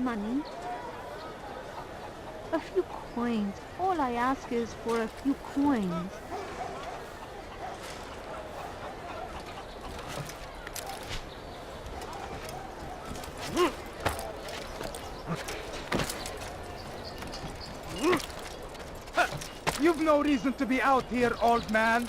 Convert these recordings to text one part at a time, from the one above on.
money. A few coins. All I ask is for a few coins. You've no reason to be out here, old man.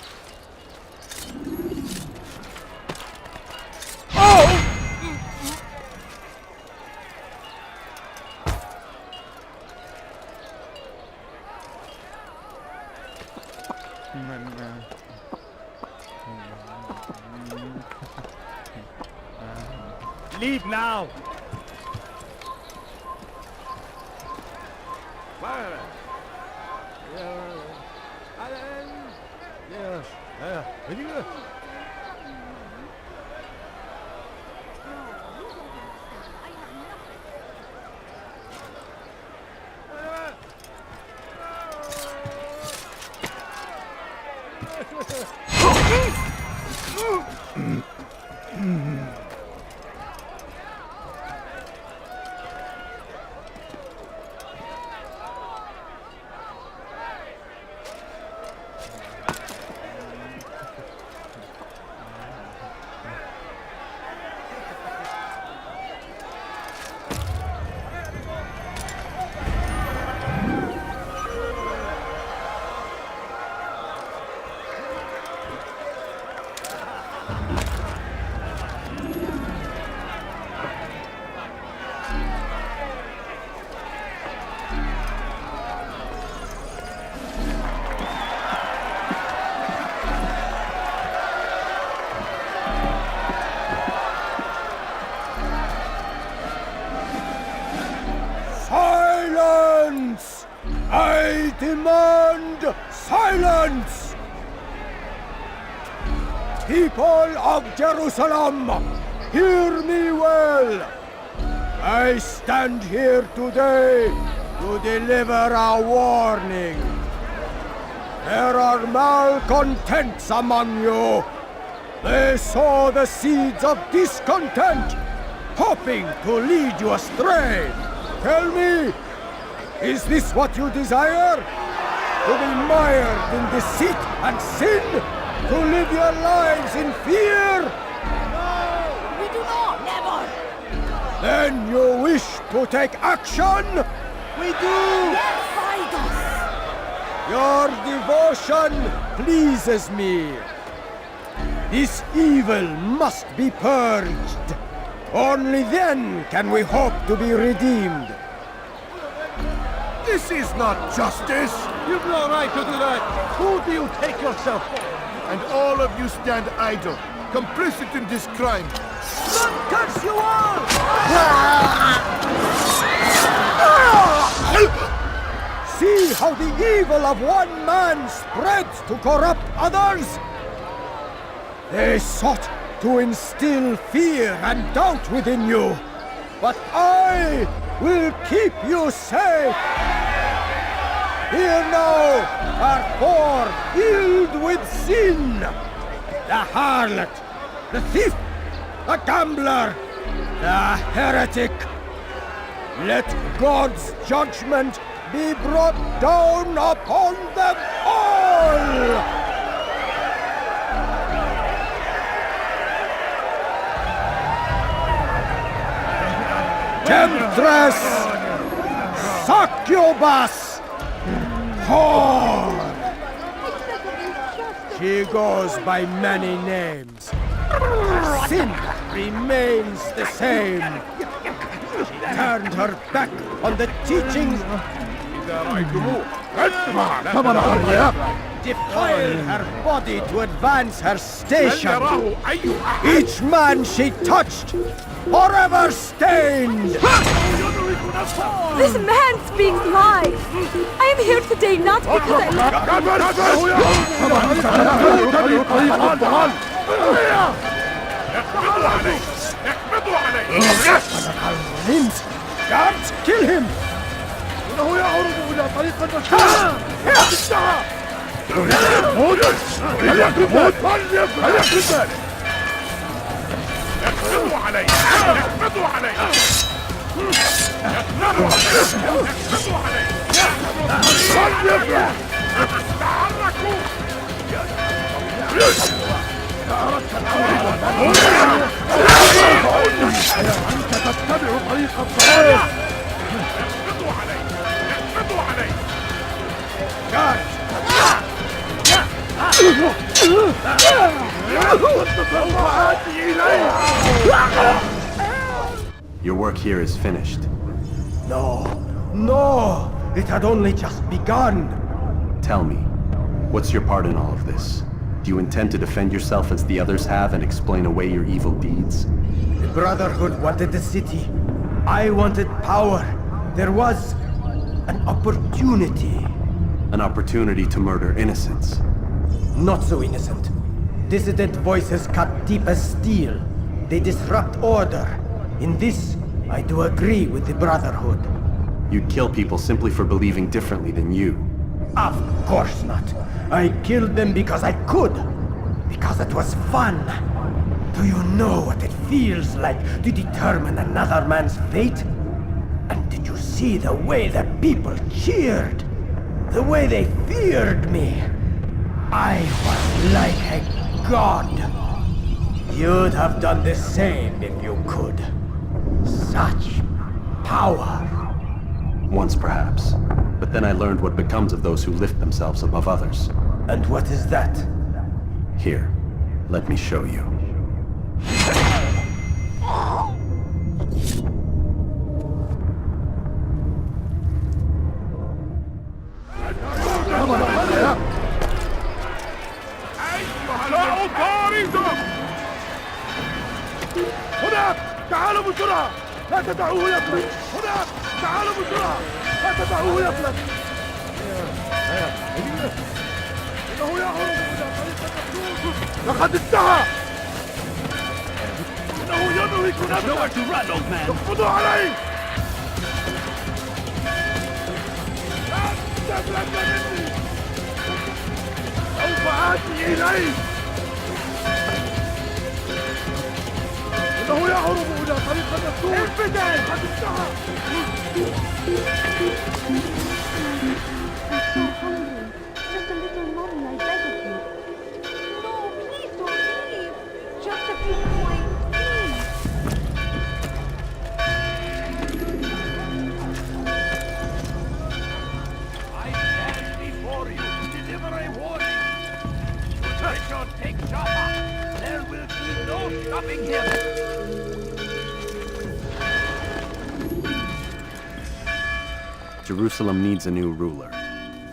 Leave now! Silence! I demand silence! People of Jerusalem, hear me well! I stand here today to deliver a warning. There are malcontents among you. They sow the seeds of discontent, hoping to lead you astray. Tell me, is this what you desire? To be mired in deceit and sin? To live your lives in fear? No, we do not, never! Then you wish to take action? We do! Yes, fight us! Your devotion pleases me. This evil must be purged. Only then can we hope to be redeemed. This is not justice! You've no right to do that! Who do you take yourself for? And all of you stand idle, complicit in this crime. Curse you all! See how the evil of one man spreads to corrupt others? They sought to instill fear and doubt within you, but I will keep you safe. Here now are four filled with sin. The harlot, the thief, the gambler, the heretic. Let God's judgment be brought down upon them all! Temptress! Succubus! Whore! She goes by many names. Her sin remains the same. She turned her back on the teachings, defiled her body to advance her station. Each man she touched, forever stained! This man speaks lies! I am here today not because Limbs! Guards, kill him! أنت تتبع طريق الضلال. Your work here is finished. No, no! It had only just begun! Tell me, what's your part in all of this? Do you intend to defend yourself as the others have and explain away your evil deeds? The Brotherhood wanted the city. I wanted power. There was an opportunity. An opportunity to murder innocents. Not so innocent. Dissident voices cut deep as steel. They disrupt order. In this, I do agree with the Brotherhood. You'd kill people simply for believing differently than you. Of course not. I killed them because I could. Because it was fun. Do you know what it feels like to determine another man's fate? And did you see the way the people cheered? The way they feared me? I was like a god. You'd have done the same if you could. Such power. Once perhaps. But then I learned what becomes of those who lift themselves above others. And what is that? Here, let me show you. هناك! تعالوا بسرعة! لا تدعوه يفلت! هناك! تعالوا بسرعة! لا تدعوه يفلت! إنه يهرب إلى طريق النفوذ! لقد انتهى! إنه ينهك نفسه! Nowhere to run, old man! اقبضوا عليه! لا تسلم مني! سوف آتي إليه! إنه يهرب إلى طريق النفوذ! انفدل! قد انتهى! I'm so hungry. Just a little mommy, I beg of you. No, please don't leave. Just a few coins, please. I stand before you to deliver a warning. Should take Jaffa, there will be no stopping him. Jerusalem needs a new ruler.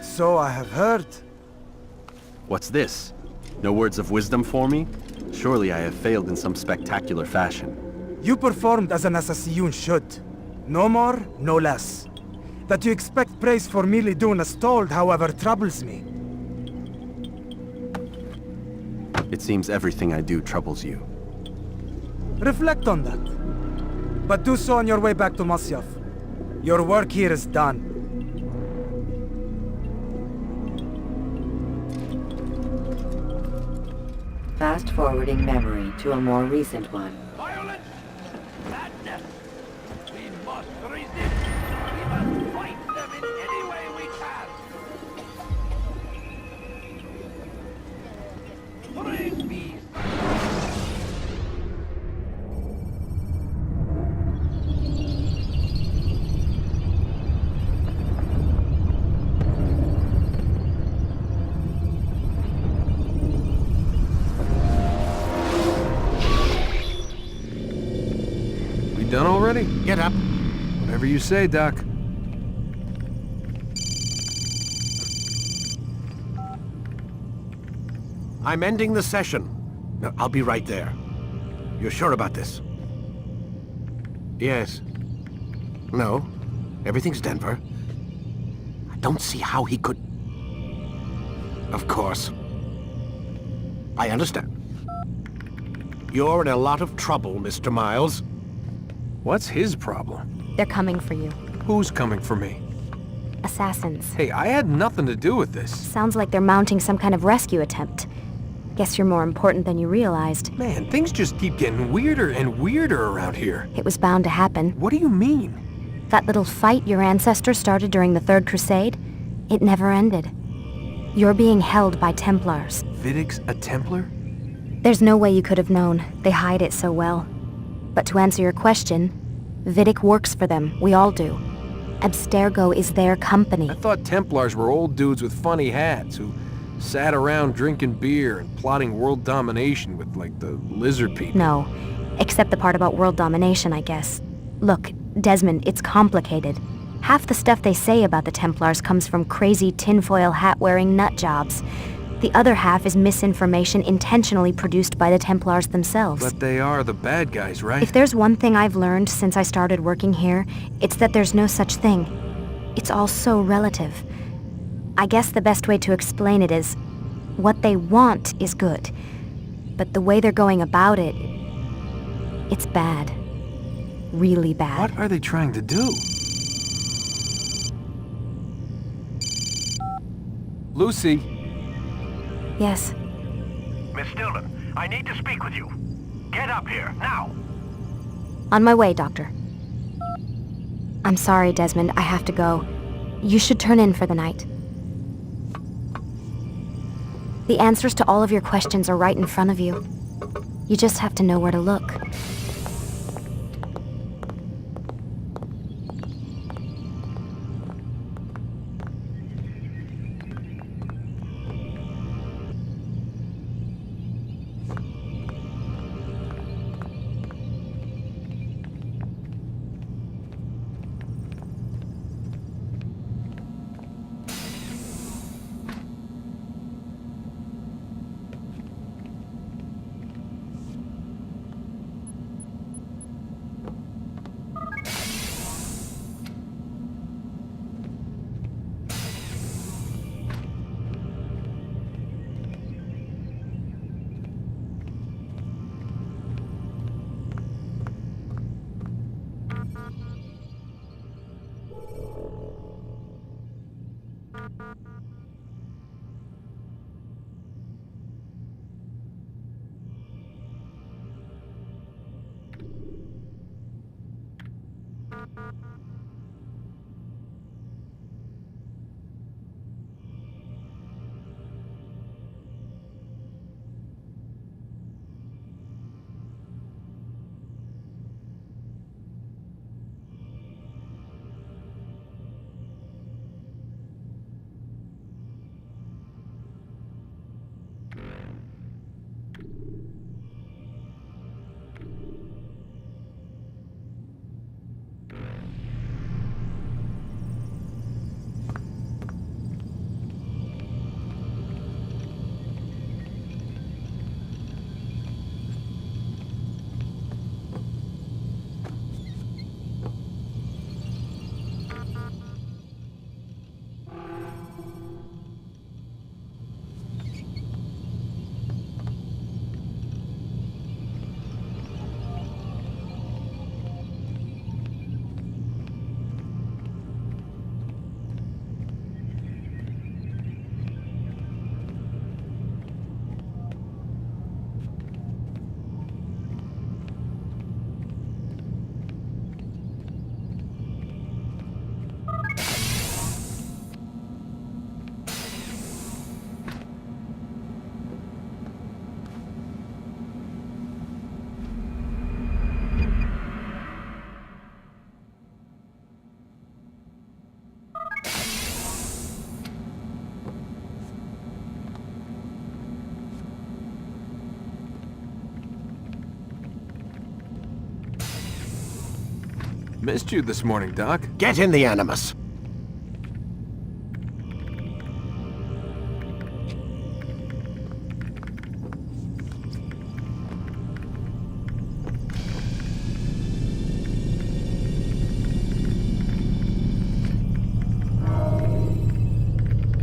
So I have heard. What's this? No words of wisdom for me? Surely I have failed in some spectacular fashion. You performed as an assassin should. No more, no less. That you expect praise for merely doing as told, however, troubles me. It seems everything I do troubles you. Reflect on that. But do so on your way back to Masyaf. Your work here is done. Fast-forwarding memory to a more recent one. Violence, madness. We must resist. We must fight them in any way we can. Bring me. Done already? Get up! Whatever you say, Doc. I'm ending the session. No, I'll be right there. You're sure about this? Yes. No. Everything's Denver. I don't see how he could... Of course. I understand. You're in a lot of trouble, Mr. Miles. What's his problem? They're coming for you. Who's coming for me? Assassins. Hey, I had nothing to do with this. Sounds like they're mounting some kind of rescue attempt. Guess you're more important than you realized. Man, things just keep getting weirder and weirder around here. It was bound to happen. What do you mean? That little fight your ancestors started during the Third Crusade, it never ended. You're being held by Templars. Vidic's a Templar? There's no way you could have known. They hide it so well. But to answer your question, Vidic works for them. We all do. Abstergo is their company. I thought Templars were old dudes with funny hats who sat around drinking beer and plotting world domination with, like, the lizard people. No, except the part about world domination, I guess. Look, Desmond, it's complicated. Half the stuff they say about the Templars comes from crazy tinfoil hat-wearing nutjobs. The other half is misinformation intentionally produced by the Templars themselves. But they are the bad guys, right? If there's one thing I've learned since I started working here, it's that there's no such thing. It's all so relative. I guess the best way to explain it is, what they want is good. But the way they're going about it, it's bad. Really bad. What are they trying to do? Lucy? Yes. Miss Stillman, I need to speak with you. Get up here, now! On my way, Doctor. I'm sorry, Desmond, I have to go. You should turn in for the night. The answers to all of your questions are right in front of you. You just have to know where to look. Missed you this morning, Doc. Get in the Animus.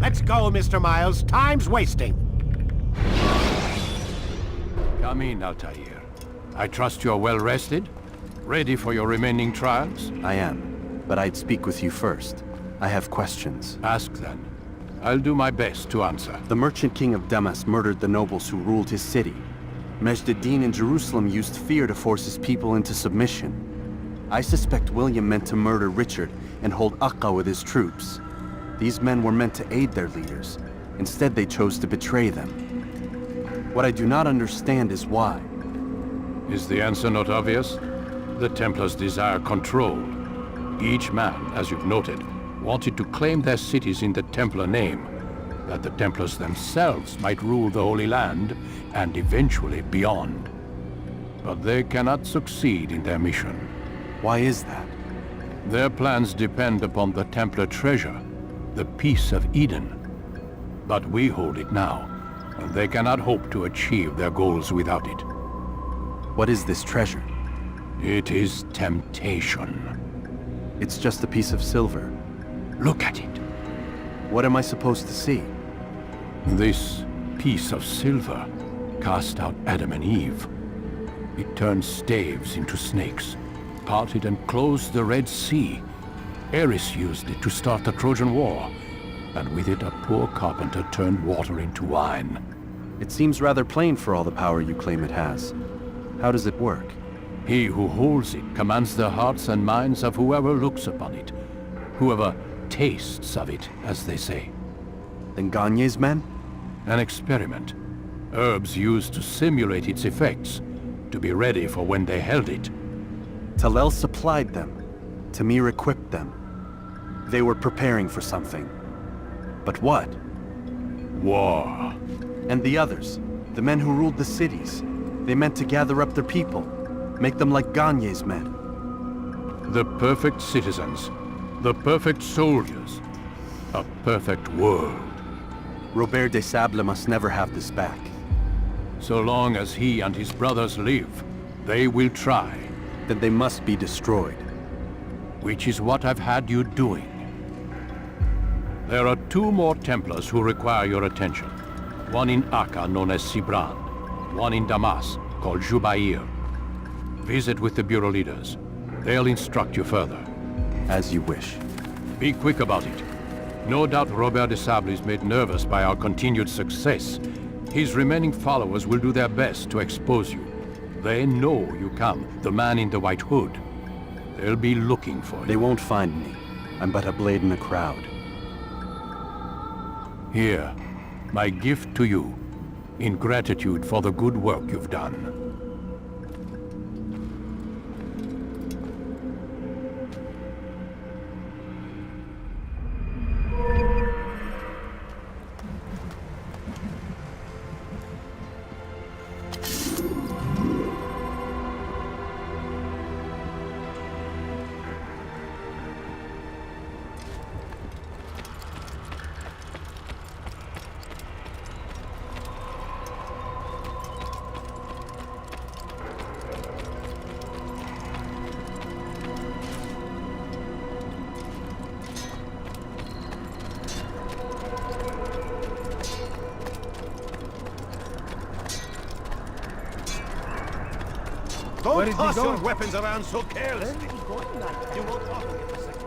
Let's go, Mr. Miles. Time's wasting. Come in, Altair. I trust you're well rested? Ready for your remaining trials? I am, but I'd speak with you first. I have questions. Ask then. I'll do my best to answer. The merchant king of Damas murdered the nobles who ruled his city. Majd Addin in Jerusalem used fear to force his people into submission. I suspect William meant to murder Richard and hold Akka with his troops. These men were meant to aid their leaders. Instead, they chose to betray them. What I do not understand is why. Is the answer not obvious? The Templars desire control. Each man, as you've noted, wanted to claim their cities in the Templar name, that the Templars themselves might rule the Holy Land and eventually beyond. But they cannot succeed in their mission. Why is that? Their plans depend upon the Templar treasure, the Peace of Eden. But we hold it now, and they cannot hope to achieve their goals without it. What is this treasure? It is temptation. It's just a piece of silver. Look at it. What am I supposed to see? This piece of silver cast out Adam and Eve. It turned staves into snakes, parted and closed the Red Sea. Ares used it to start the Trojan War, and with it a poor carpenter turned water into wine. It seems rather plain for all the power you claim it has. How does it work? He who holds it commands the hearts and minds of whoever looks upon it, whoever tastes of it, as they say. Then Gagne's men? An experiment. Herbs used to simulate its effects, to be ready for when they held it. Talel supplied them. Tamir equipped them. They were preparing for something. But what? War. And the others, the men who ruled the cities, they meant to gather up their people, make them like Gagne's men. The perfect citizens, the perfect soldiers, a perfect world. Robert de Sable must never have this back. So long as he and his brothers live, they will try. Then they must be destroyed. Which is what I've had you doing. There are 2 more Templars who require your attention. One in Akka, known as Sibran. One in Damas, called Jubair. Visit with the Bureau leaders. They'll instruct you further. As you wish. Be quick about it. No doubt Robert de Sable is made nervous by our continued success. His remaining followers will do their best to expose you. They know you come, the man in the white hood. They'll be looking for you. They won't find me. I'm but a blade in a crowd. Here, my gift to you, in gratitude for the good work you've done. Don't toss your weapons around so carelessly. You won't often get the second.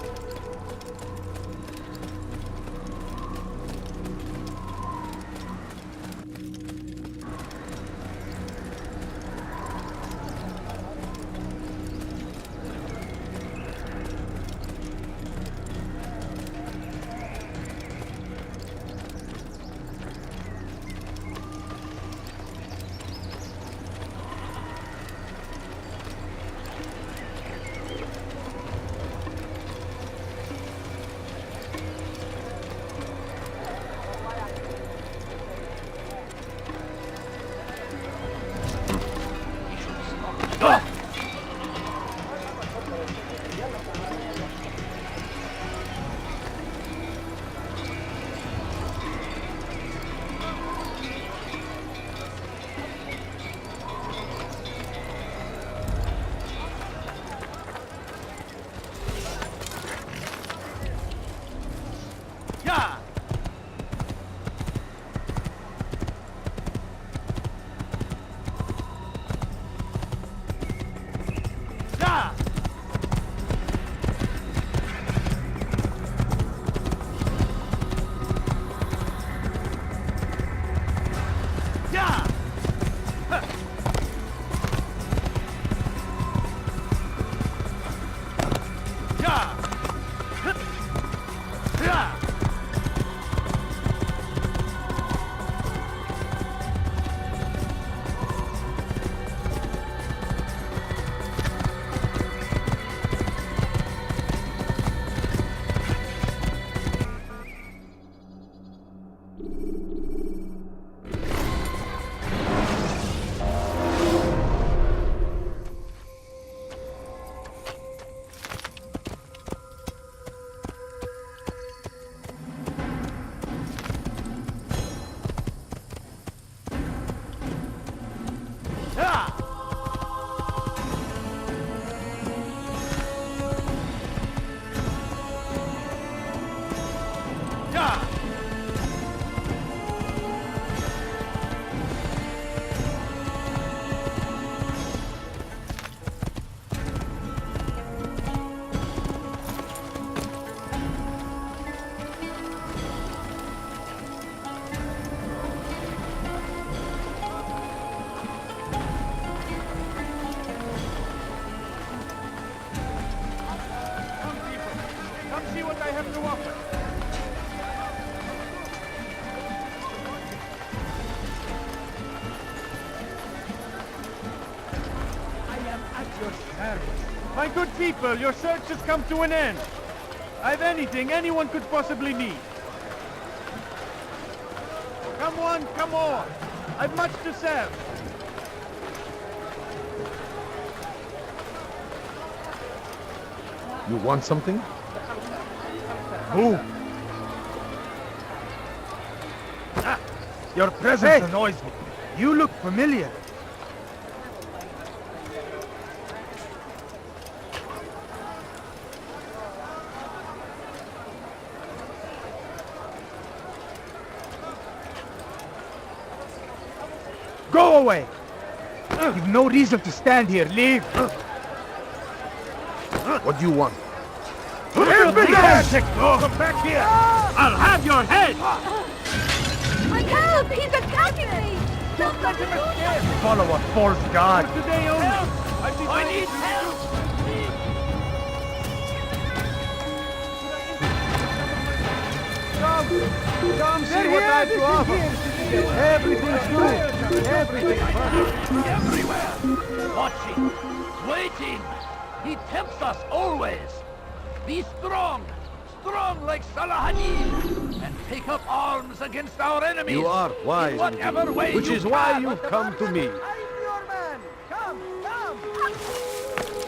I have to offer. I am at your service. My good people, your search has come to an end. I've anything anyone could possibly need. Come on, come on. I've much to serve. You want something? Who? Your presence annoys me. You look familiar. Go away! You've no reason to stand here. Leave! What do you want? Come back here! I'll have your head! My help! He's attacking me! Don't let him escape! Follow a false god. Today only! I need help! Come see what I have to offer. Everything's good. Everything. Everywhere! Watching, waiting! He tempts us always! Be strong! Strong like Salah-ad-Din! And take up arms against our enemies! You are wise, in whatever way which you is why can. you've come to me.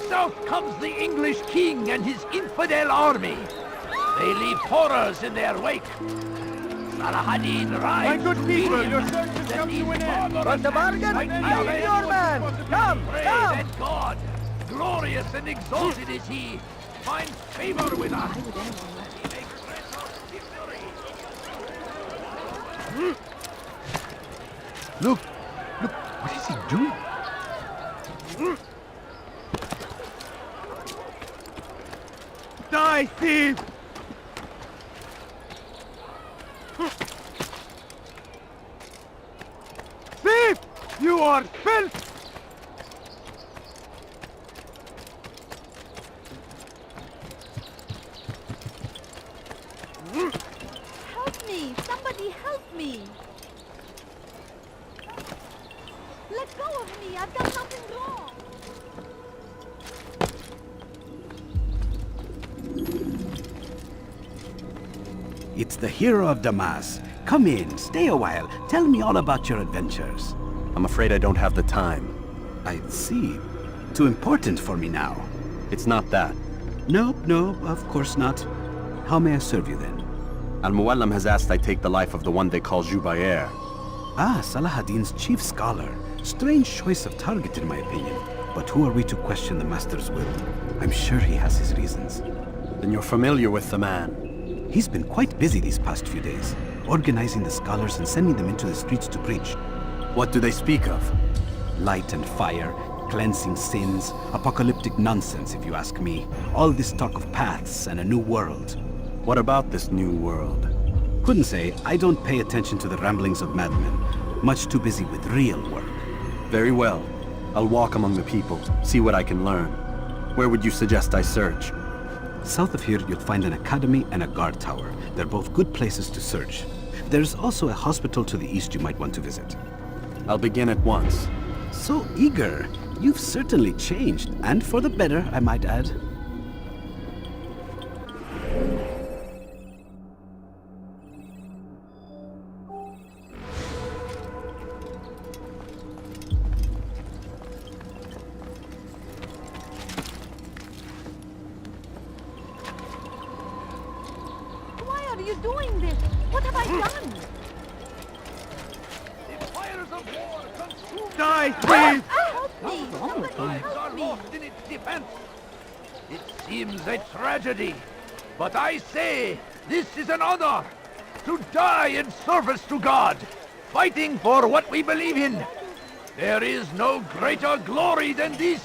South comes the English king and his infidel army. They leave horrors in their wake. Salah-ad-Din rides. My good people, your search has come to an end. But the bargain? I am your man. Come, Pray come. that God, glorious and exalted is he, finds favor with us. He makes rest our victory. Look, what is he doing? Die, thief! Thief! You are filth! Help me! Somebody help me! Let go of me! I've done nothing wrong! It's the hero of Damas. Come in, stay a while. Tell me all about your adventures. I'm afraid I don't have the time. I see. Too important for me now. It's not that. No, of course not. How may I serve you then? Al-Muallim has asked I take the life of the one they call Jubair. Ah, Salah-ad-Din's chief scholar. Strange choice of target in my opinion. But who are we to question the Master's will? I'm sure he has his reasons. Then you're familiar with the man. He's been quite busy these past few days, organizing the scholars and sending them into the streets to preach. What do they speak of? Light and fire, cleansing sins, apocalyptic nonsense if you ask me. All this talk of paths and a new world. What about this new world? Couldn't say. I don't pay attention to the ramblings of madmen. Much too busy with real work. Very well. I'll walk among the people, see what I can learn. Where would you suggest I search? South of here, you'll find an academy and a guard tower. They're both good places to search. There's also a hospital to the east you might want to visit. I'll begin at once. So eager. You've certainly changed, and for the better, I might add. Why are you doing this? What have I done? The fires of war consume. Die, thief! Help me! Somebody Lives are help me! lost in its defense. It seems a tragedy, but I say this is an honor to die in service to God, fighting for what we believe in. There is no greater glory than this.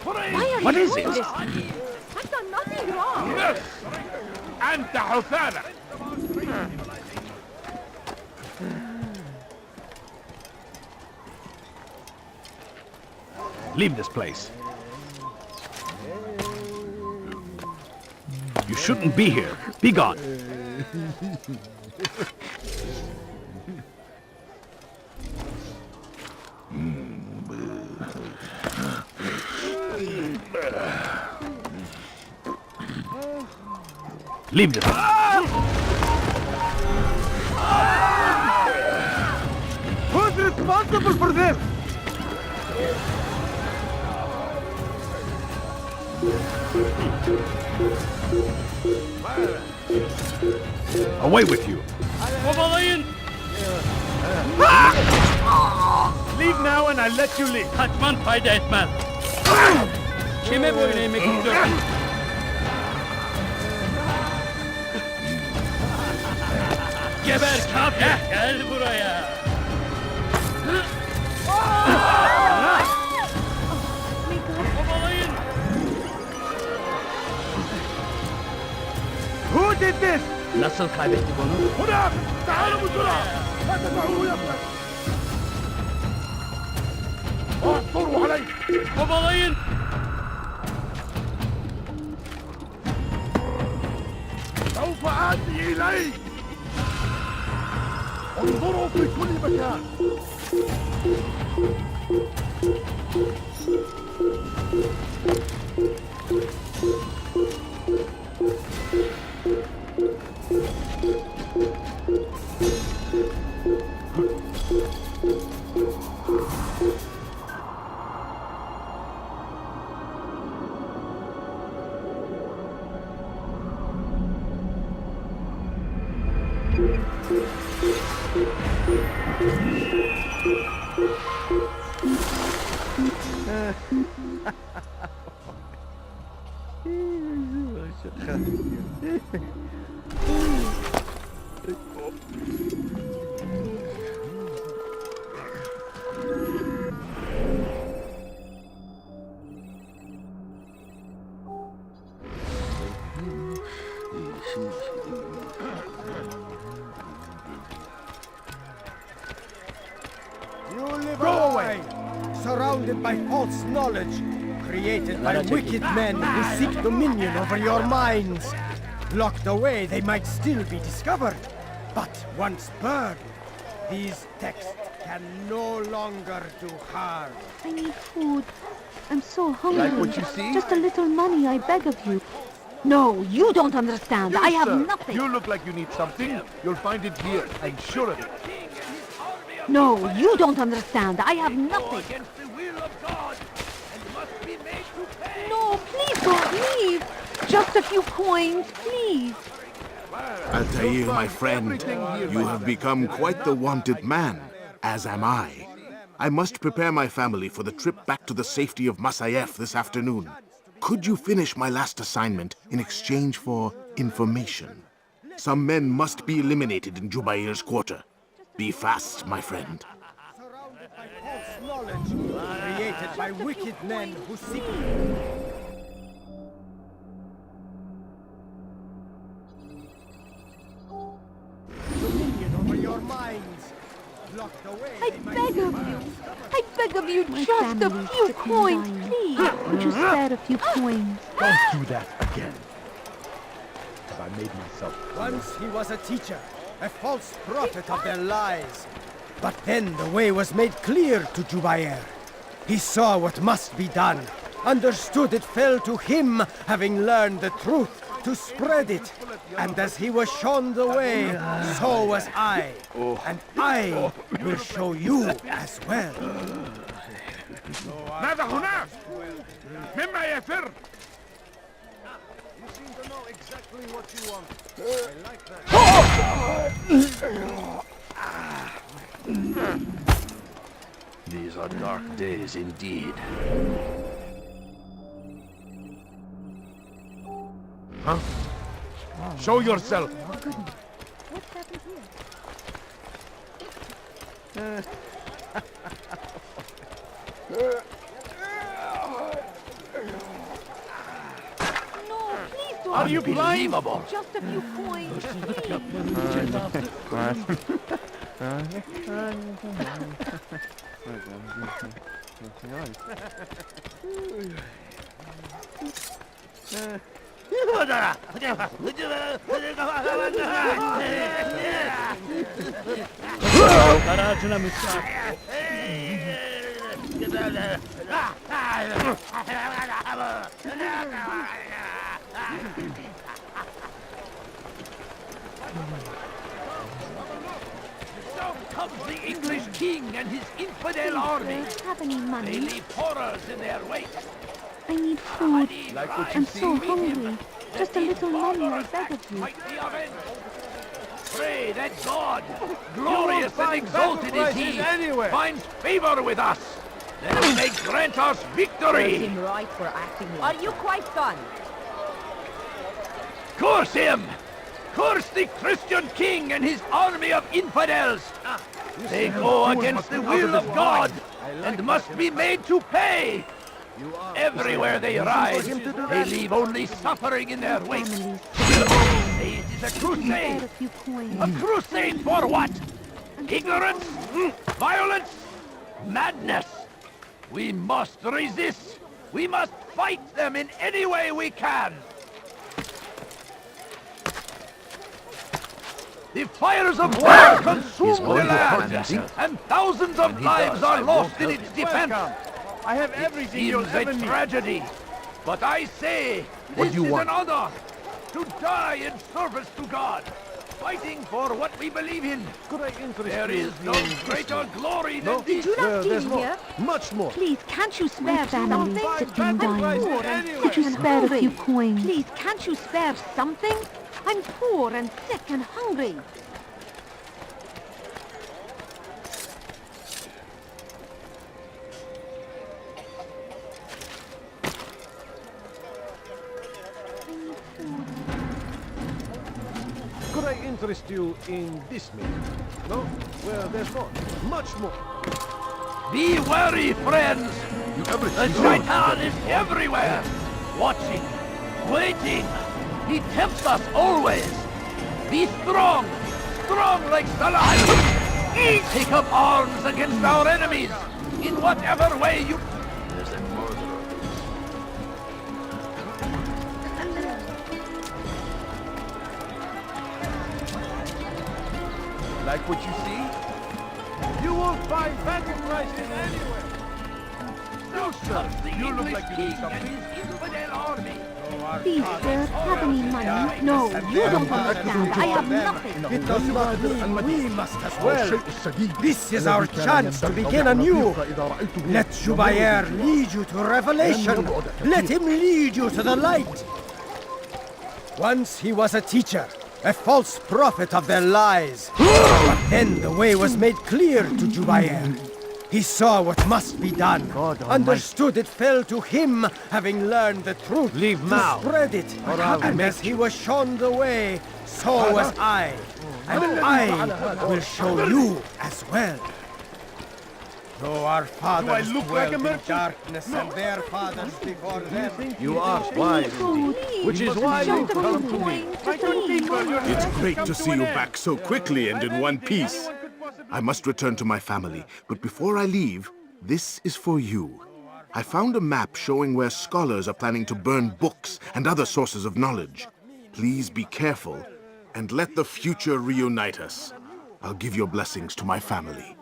Why are you doing this? I've done nothing wrong! Yes, أنت حثالة. Leave this place. You shouldn't be here. Be gone. Leave the Who's responsible for this? Away with you. Leave now and I'll let you leave. Kaçman fayda etmez. Kime boyun eğmek istiyorsun? Geber kafir! Gel buraya! Kovalayın! Who did this? Nasıl kaybettik onu? هنا تعالوا بسرعة لا تدعوه يفلت اعثروا عليه Kovalayın! سوف آتي إليه انظروا في كل مكان You live Go away! Surrounded by false knowledge, created by wicked men who seek dominion over your minds. Locked away, they might still be discovered. But once burned, these texts can no longer do harm. I need food. I'm so hungry. Like what you see? Just a little money, I beg of you. No, you don't understand. I have Sir, nothing. You look like you need something. You'll find it here. I'm sure of it. No, you don't understand. I have nothing. Against the will of God and must be made to pay. No, please don't leave. Just a few coins, please. Altair, my friend, you have become quite the wanted man, as am I. I must prepare my family for the trip back to the safety of Masayef this afternoon. Could you finish my last assignment in exchange for information? Some men must be eliminated in Jubair's quarter. Be fast, my friend. Surrounded by false knowledge, created by wicked men who seek dominion over your minds. Locked away, I beg of you. I beg of you, just a few coins, please. Would you spare a few coins? Don't do that again. Have I made myself Once he was a teacher, a false prophet of their lies. But then the way was made clear to Jubair. He saw what must be done, understood it fell to him, having learned the truth, to spread it. And as he was shown the way, so was I. And I will show you as well. ماذا هناك؟ مما يفر؟ You seem to know exactly what you want. These are dark days indeed. Huh? Show yourself. What's happened here? No, please don't. Are you blind? Unbelievable. Just a few coins, please. Now comes the English king and his infidel army. Have any They money? leave horrors in their wake. I need food. Like what I'm so hungry. Just a little money, I beg of you. Might be avenged. Pray that God, glorious and exalted is He, finds favor with us. That He may grant us victory. Right for acting. Are you quite done? Curse him! Curse the Christian king and his army of infidels! They go against the will of God and must be made to pay! Everywhere they ride, they leave only suffering in their wake. It is a crusade! A crusade for what? Ignorance? Violence? Madness! We must resist! We must fight them in any way we can! The fires of war consume the land, and thousands of lives are lost in its defense. I have everything It you'll seems a ever need. tragedy, but I say this is an honor to die in service to God, fighting for what we believe in. There is no greater glory than this. Did you not see me here? Much more. Please, can't you spare something? Sitting down. Could you spare a few coins? Please, can't you spare something? I'm poor and sick and hungry. Could I interest you in this meeting? No? Well, there's more. Much more. Be wary, friends! The Shaitan is everywhere! Watching, waiting! He tempts us always! Be strong! Strong like Salah! Take up arms against our enemies! In whatever way you... There's a murderer. Like what you see? You won't find battle prices anywhere. No, sir! The you English look like king and his infidel army! Please, sir, have any money? No, you don't understand. I have nothing. It does not mean we must as well. This is our chance to begin anew. Let Jubair lead you to revelation. Let him lead you to the light. Once he was a teacher, a false prophet of their lies. But then the way was made clear to Jubair. He saw what must be done, understood it fell to him, having learned the truth, Leave to now, spread it. And as he was shown the way, so was I. And I will show you as well. Though our fathers dwelt in darkness and their fathers before them. You are wise, which is why you come to me. It's great to see you back so quickly and in one piece. I must return to my family, but before I leave, this is for you. I found a map showing where scholars are planning to burn books and other sources of knowledge. Please be careful, and let the future reunite us. I'll give your blessings to my family.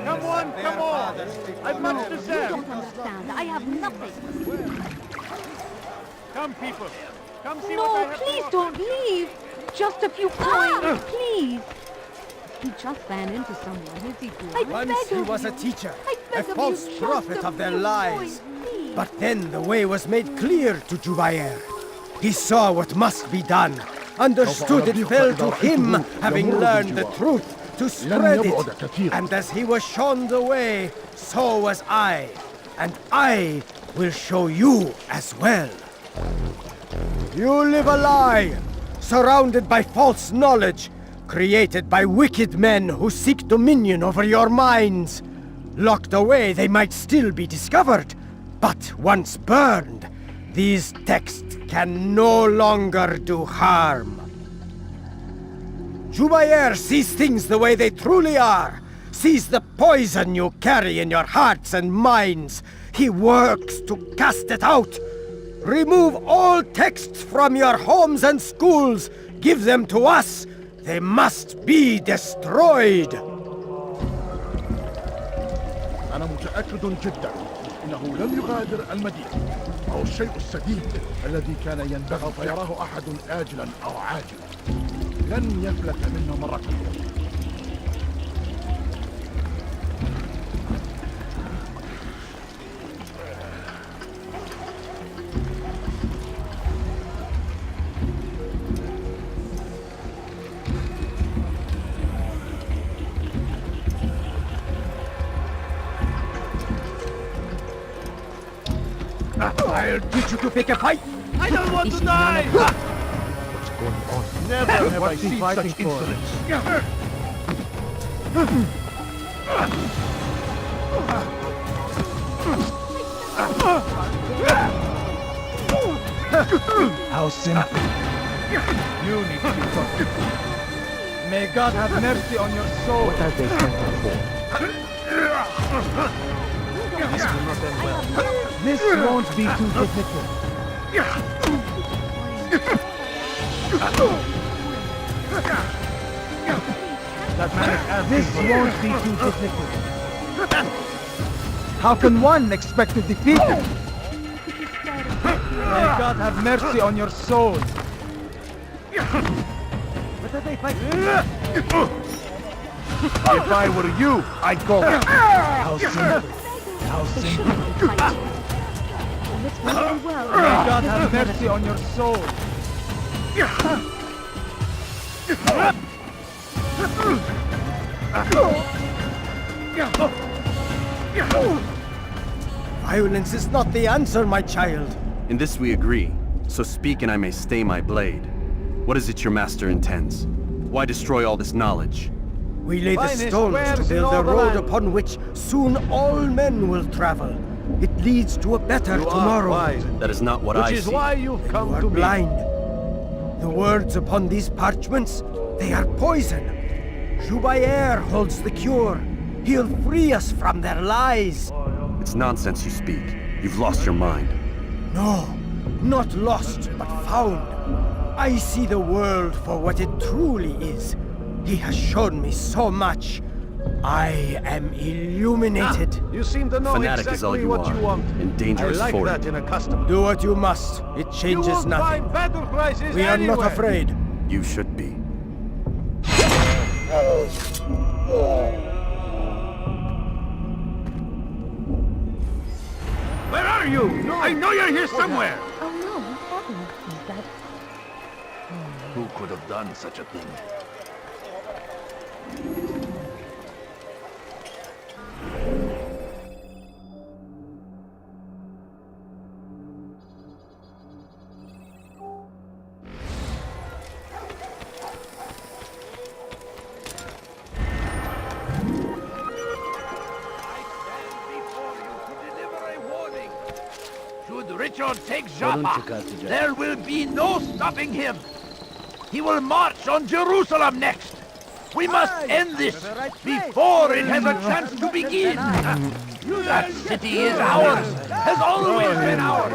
Come on, come on! I've much to say! You don't understand. I have nothing. Come, people. Come see what I No, have please to don't leave. Just a few coins, please. He just ran into someone, is he good? Once he was a teacher, a false prophet of their lies. But then the way was made clear to Jubair. He saw what must be done, understood it fell to him, having learned the truth, to spread it. And as he was shown the way, so was I. And I will show you as well. You live a lie, surrounded by false knowledge, created by wicked men who seek dominion over your minds. Locked away, they might still be discovered, but once burned, these texts can no longer do harm. Jubair sees things the way they truly are, sees the poison you carry in your hearts and minds. He works to cast it out. Remove all texts from your homes and schools. Give them to us. They must be destroyed. أنا متأكد جدا إنه لم يغادر المدينة أو الشيء السديد الذي كان ينبغي فيراه أحد آجلا أو عاجلا لن يفلت منه مرة أخرى. I'll teach you to pick a fight. I don't want to die! What's going on? Never have I seen such insolence. How simple. You need to be taught. May God have mercy on your soul. What are they sent for? This will not end well. This won't be too difficult. That man is asking This for won't be too difficult. How can one expect to defeat him? May God have mercy on your soul. What are they fighting? If I were you, I'd go. How simple. How simple. May God have mercy on your soul. Violence is not the answer, my child. In this we agree, so speak and I may stay my blade. What is it your master intends? Why destroy all this knowledge? We lay the Finest stones wares to in build all a the road land. upon which soon all men will travel. It leads to a better tomorrow. That is not what I see. Which is why you've You come are to me. blind. The words upon these parchments, they are poison. Jubayer holds the cure. He'll free us from their lies. It's nonsense you speak. You've lost your mind. No, not lost, but found. I see the world for what it truly is. He has shown me so much. I am illuminated. You seem to know Fanatic is all exactly you what are, you want. and dangerous I like for that it. in a customer. Do what you must. It You changes won't nothing. find better prices We are anywhere. not afraid. You should be. Where are you? I know you're here somewhere. Oh no, what happened? Is that... Who could have done such a thing? Should Richard take Joppa, there will be no stopping him. He will march on Jerusalem next. We must end this before it has a chance to begin. That city is ours, has always been ours.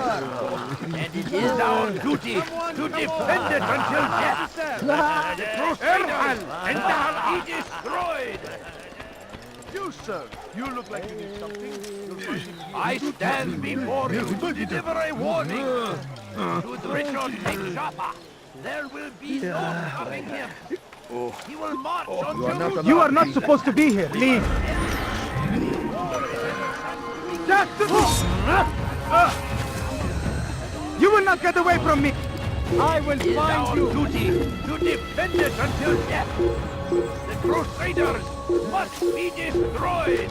And it is our duty to defend it until death. The Crusaders and be destroyed. You, sir, you look like you need something. I stand before you to deliver a warning. Should Richard take Joppa, there will be no stopping him. He will march on Jerusalem. You are not supposed to be here. Leave. You will not get away from me. I will It is find our you. duty to defend it until death. The Crusaders must be destroyed.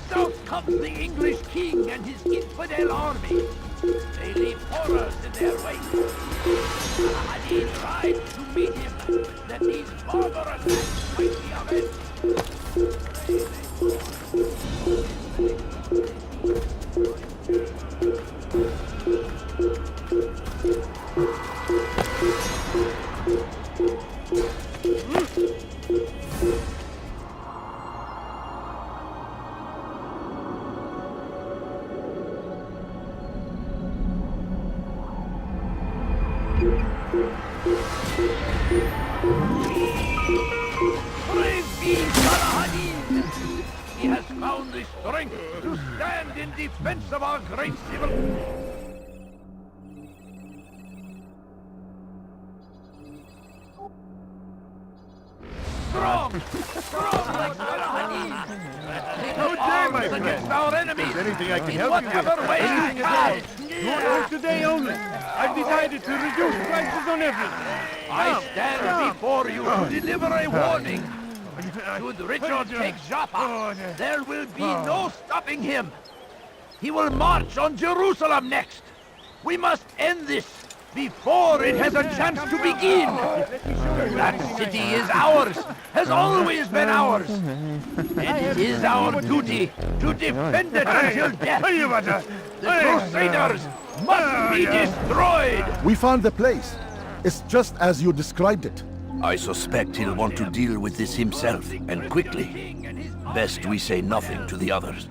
South comes the English king and his infidel army. They leave horrors in their wake. Addin rides to meet him, that these barbarous acts might be avenged. the strength to stand in defense of our great civil... Strong like Addin. Good day, my friend. Against our enemies. Is there anything I can help you with? Whatever way I can. For today only. I've decided to reduce prices on everything. I stand before you to deliver a warning. Should Richard take Joppa, there will be no stopping him. He will march on Jerusalem next. We must end this before it has a chance to begin. That city is ours, has always been ours. And it is our duty to defend it until death. The Crusaders must be destroyed. We found the place. It's just as you described it. I suspect he'll want to deal with this himself, and quickly. Best we say nothing to the others.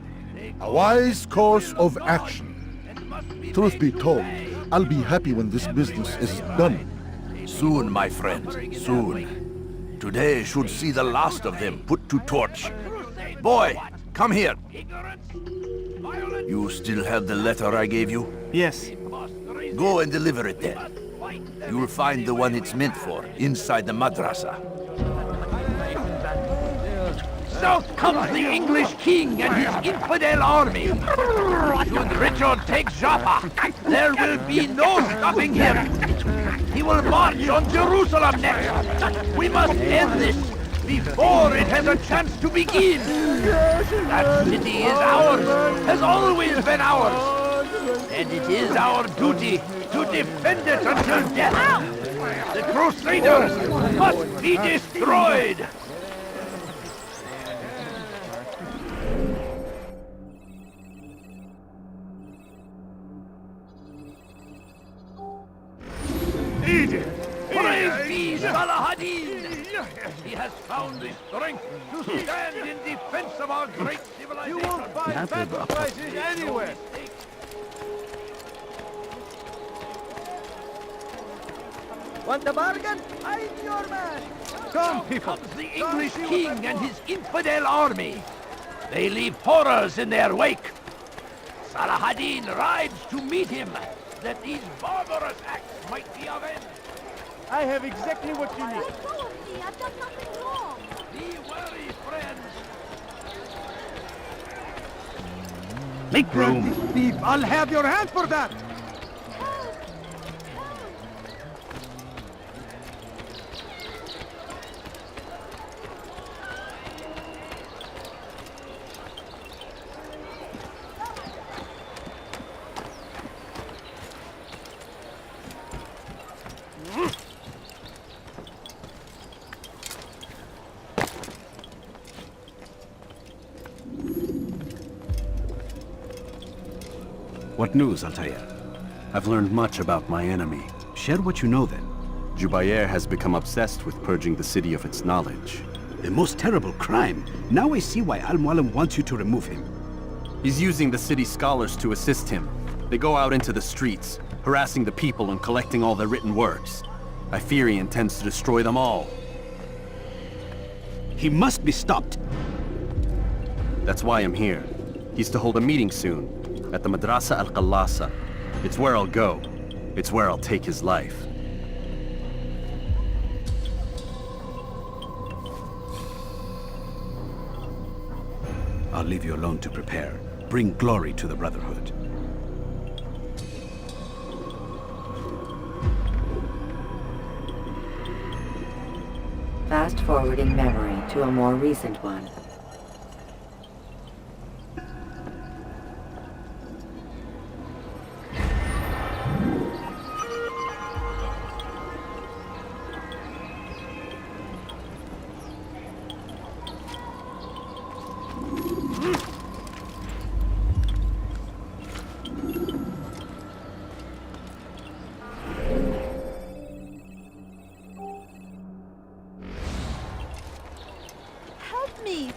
A wise course of action. Truth be told, I'll be happy when this business is done. Soon, my friend, soon. Today should see the last of them put to torch. Boy, come here. You still have the letter I gave you? Yes. Go and deliver it then. You'll find the one it's meant for inside the madrasa. South comes the English king and his infidel army. Should Richard take Joppa, there will be no stopping him. He will march on Jerusalem next. We must end this before it has a chance to begin. That city is ours, has always been ours. And it is our duty to defend it until death. The Crusaders must be destroyed. Praise be Addin! He has found the strength to stand in defense of our great civilization. You won't find better prices anywhere. Want a bargain? I'm your man. Come, people. Comes the English king and his infidel army. They leave horrors in their wake. Saladin rides to meet him, that these barbarous acts might be avenged. I have exactly what you need. Let go of me. I've done nothing wrong. Be wary, friends. Make room. Thief, I'll have your hand for that. What news, Altair? I've learned much about my enemy. Share what you know then. Jubair has become obsessed with purging the city of its knowledge. The most terrible crime. Now I see why Al-Mualim wants you to remove him. He's using the city scholars to assist him. They go out into the streets, harassing the people and collecting all their written works. I fear he intends to destroy them all. He must be stopped. That's why I'm here. He's to hold a meeting soon, at the Madrasa al-Qallasa. It's where I'll go. It's where I'll take his life. I'll leave you alone to prepare. Bring glory to the Brotherhood. Fast-forwarding memory to a more recent one.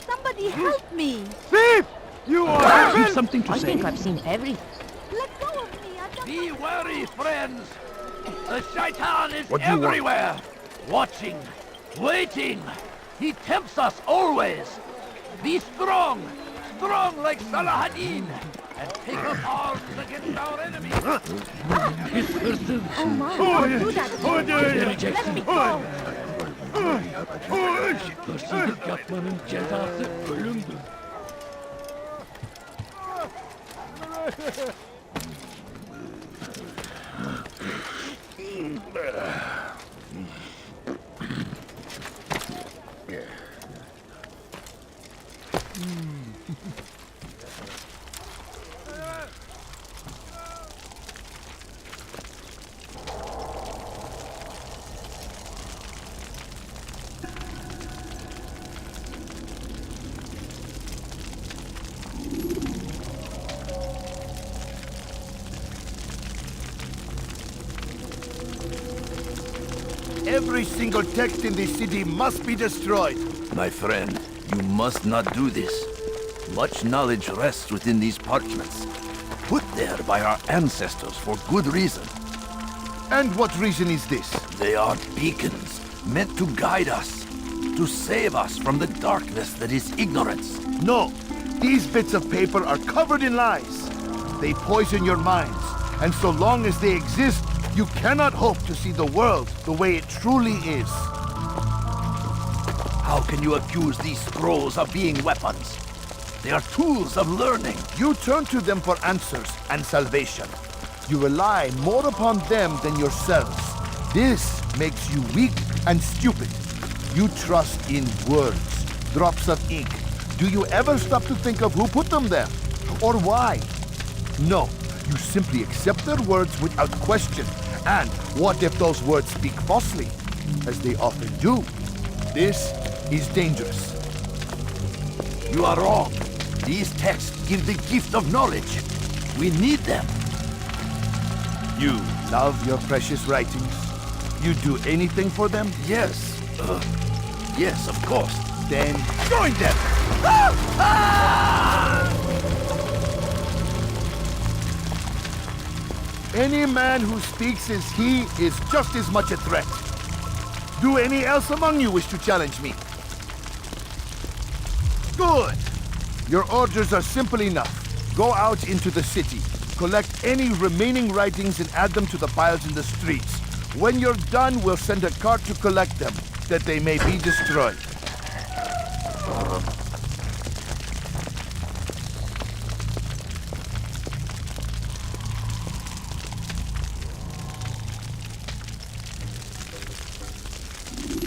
Somebody help me! Thief! You are... Have something to say? I think I've seen everything. Let go of me! Be wary, friends! The Shaitan is everywhere! Watching, waiting! He tempts us always! Be strong! strong like Salah-ad-Din and take up arms against our enemies. Oh my, don't do that. Let me go. Hırsızlık yapmanın cezası ölümdür. Every single text in this city must be destroyed. My friend, you must not do this. Much knowledge rests within these parchments, put there by our ancestors for good reason. And what reason is this? They are beacons, meant to guide us, to save us from the darkness that is ignorance. No, these bits of paper are covered in lies. They poison your minds, and so long as they exist, you cannot hope to see the world the way it truly is. How can you accuse these scrolls of being weapons? They are tools of learning. You turn to them for answers and salvation. You rely more upon them than yourselves. This makes you weak and stupid. You trust in words, drops of ink. Do you ever stop to think of who put them there? Or why? No, you simply accept their words without question. And what if those words speak falsely? As they often do. This is dangerous. You are wrong. These texts give the gift of knowledge. We need them. You love your precious writings? You do anything for them? Yes. Yes, of course. Then join them! Any man who speaks as he is just as much a threat. Do any else among you wish to challenge me? Good! Your orders are simple enough. Go out into the city, collect any remaining writings and add them to the piles in the streets. When you're done, we'll send a cart to collect them, that they may be destroyed.